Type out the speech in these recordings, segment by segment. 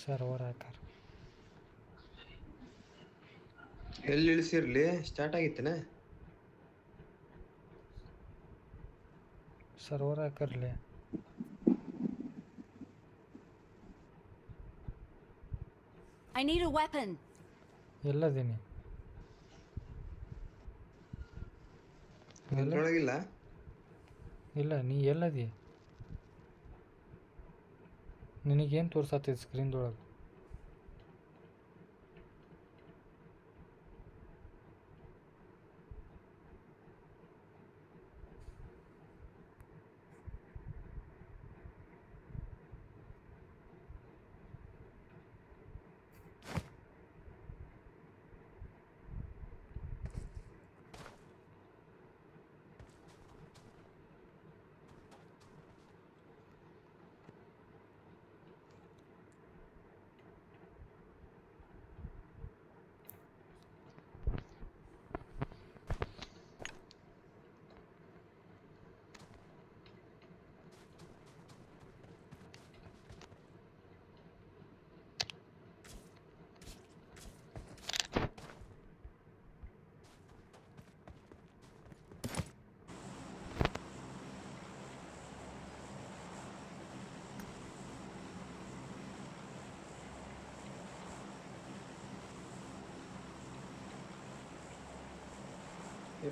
Server ಹಾಕರ್ ಎಲ್ಲಿ ಇಳಿಸಿರ್ಲಿ ಸ್ಟಾರ್ಟ್ ಆಗಿತ್ತೇನೆ ಸರ್ವರ್ ಹಾಕರ್ಲಿ I need a weapon. ಎಲ್ಲದೀನಿ ನಿಂದ್ರೊಳಗಿಲ್ಲ ಇಲ್ಲ ನೀ ಎಲ್ಲದಿ ನಿನಗೇನು ತೋರ್ಸತ್ತೈತಿ ಸ್ಕ್ರೀನ್ದೊಳಗೆ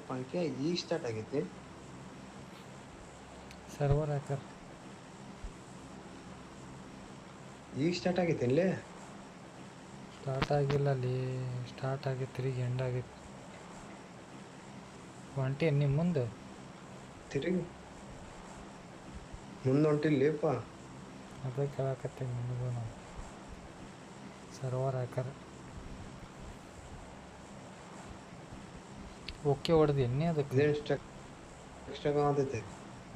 ಪಂಕ್ಯ ಈಗ ಸ್ಟಾರ್ಟ್ ಆಗೈತಿ ಸರ್ವರ್ ಹಾಕರ್ ಈಗ ಸ್ಟಾರ್ಟ್ ಆಗೈತಿ ಇಲ್ಲಿ ಸ್ಟಾರ್ಟ್ ಆಗಿಲ್ಲ ಅಲ್ಲಿ ಸ್ಟಾರ್ಟ್ ಆಗೈತೆ ತಿರುಗಿ ಎಂಡ್ ಆಗೈತೆ ಒಂಟಿ ನಿಮ್ಮ ಮುಂದೆ ತಿರುಗಿ ಮುಂದೆ ಹೊಂಟಿಲ್ಲೇಪ್ಪ ಅದೇ ಕೇಳಕತ್ತೀನಿ ನಿಮಗೂ ನಾವು ಸರ್ವರ್ ಹಾಕರ್ ಓಕೆ ಹೊಡೆದು ಎಣ್ಣೆ ಅದಕ್ಕೆ ಇದೇನು ಸ್ಟಾಕ್ ಆಗತೈತೆ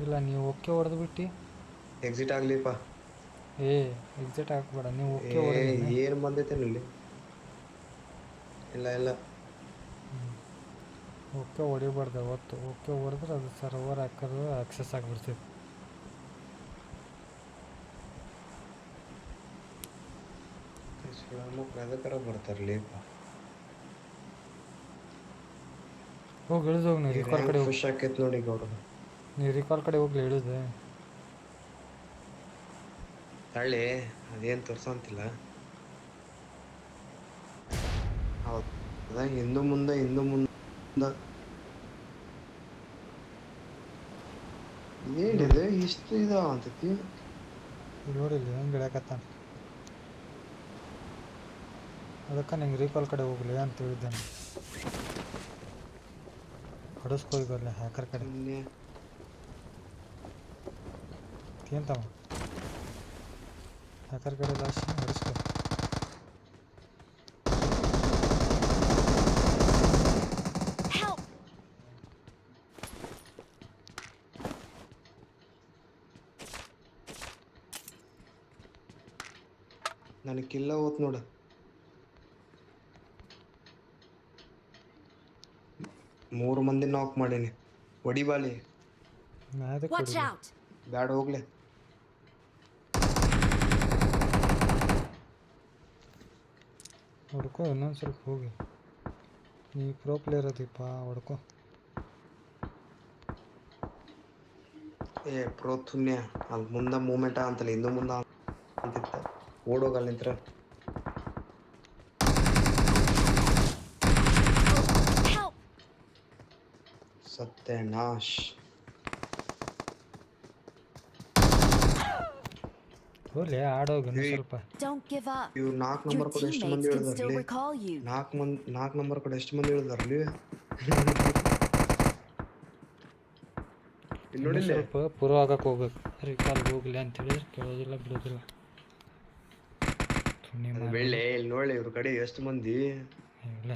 ಇಲ್ಲ ನೀವು ಓಕೆ ಹೊಡೆದು ಬಿಟ್ಟು ಎಕ್ಸಿಟ್ ಆಗ್ಲಿಪ್ಪ ಎಕ್ಸಿಟ್ ಹಾಕ್ಬೇಡ ನೀವು ಓಕೆ ಏ ಹೊಡೆದು ಏನು ಬಂದೈತೇನಲ್ಲಿ ಇಲ್ಲ ಇಲ್ಲ ಓಕೆ ಹೊಡಿಬಾರ್ದು ಅವತ್ತು ಓಕೆ ಹೊಡೆದ್ರೆ ಅದು ಸರ್ವರ್ ಹಾಕೋದು ಆಕ್ಸೆಸ್ ಆಗಿಬಿಡ್ತೈತೆ ಅದಕ್ಕಾರ ಬರ್ತಾರಲಿಪ್ಪ ಹೋಗಿ ಇಳಿದು ಹೋಗಿ ನೀವು ರಿಕಾಲ್ ಕಡೆ ಹೋಗಿ ಖುಷಿ ಆಕೈತೆ ನೋಡಿ ಈಗ ಅವ್ರದ್ದು ನೀವು ರಿಕಾಲ್ ಕಡೆ ಹೋಗ್ಲಿ ಇಳಿದೆ ತಳ್ಳಿ ಅದೇನು ತೋರ್ಸಂತಿಲ್ಲ ಹೌದು ಅದ ಹಿಂದೂ ಮುಂದೆ ಏನಿದೆ ಇಷ್ಟು ಇದಾವ ಅಂತೈತಿ ನೋಡಿಲ್ಲ ಹೆಂಗೆ ಇಳಕತ್ತಾನ ಅದಕ್ಕೆ ನಿಂಗೆ ರೀಕಾಲ್ ಕಡೆ ಹೋಗ್ಲಿ ಅಂತ ಹೇಳಿದ್ದಾನೆ ಹೊಡೆಸ್ಕೋಗಿ ಬರಲಿ ಹ್ಯಾಕರ್ ಕಡೆ ತಿಂತವ ಹ್ಯಾಕರ್ ಕಡೆ ಲಾಸ್ಟ್ ಹೊಡೆಸ್ಕೊ ನನಗೆ ಕಿಲ್ಲ ಹೋತ್ ನೋಡು ಮೂರು ಮಂದಿ ನಾಕ್ ಮಾಡೀನಿ ಹೊಡಿಬಾಲಿ Watch out. ಬ್ಯಾಡ ಹೋಗ್ಲೆ ಹೊಡ್ಕೊ ಇನ್ನೊಂದು ಸ್ವಲ್ಪ ಹೋಗಿ ನೀ ಪ್ರೋ ಪ್ಲೇಯರ್ ಅದೀಪ ಹೊಡ್ಕೊ ಪ್ರೋ ತುನ್ಯ ಅಲ್ಲಿ ಮುಂದೆ ಮೂಮೆಂಟ ಅಂತಲ್ಲ ಹಿಂದೂ ಮುಂದೆ ಅಂತಿತ್ತ ಓಡೋಗಲ್ಲ ನಿಂತ್ರ ಸತ್ಯನಾಶ್ ಹೋಗ್ಲಿ ಆಡೋಗಿ ಇನ್ನೂ ಸ್ವಲ್ಪ Don't give up. ಇವ್ 4 Your ನಂಬರ್ ಕೂಡ ಎಷ್ಟು ಮಂದಿ teammates can still ಹೇಳಿದಾರ್ಲಿ recall you. 4 number ಕೂಡ ಎಷ್ಟು ಮಂದಿ ಹೇಳಿದಾರ್ಲಿ ಇಲ್ಲಿ ನೋಡಿಲ್ಲ ಸ್ವಲ್ಪ ಪೂರ್ವ ಆಗಕ್ಕೆ ಹೋಗ್ಬೇಕು ರಿಕಾಲ್ಗೆ ಹೋಗ್ಲಿ ಅಂತೇಳಿ ಕೇಳೋದಿಲ್ಲ ಬಿಡೋದಿಲ್ಲ ಬೆಳ್ಳೆ ಇಲ್ಲಿ ನೋಡಿ ಇವ್ರ ಕಡೆ ಎಷ್ಟು ಮಂದಿ ಇಲ್ಲ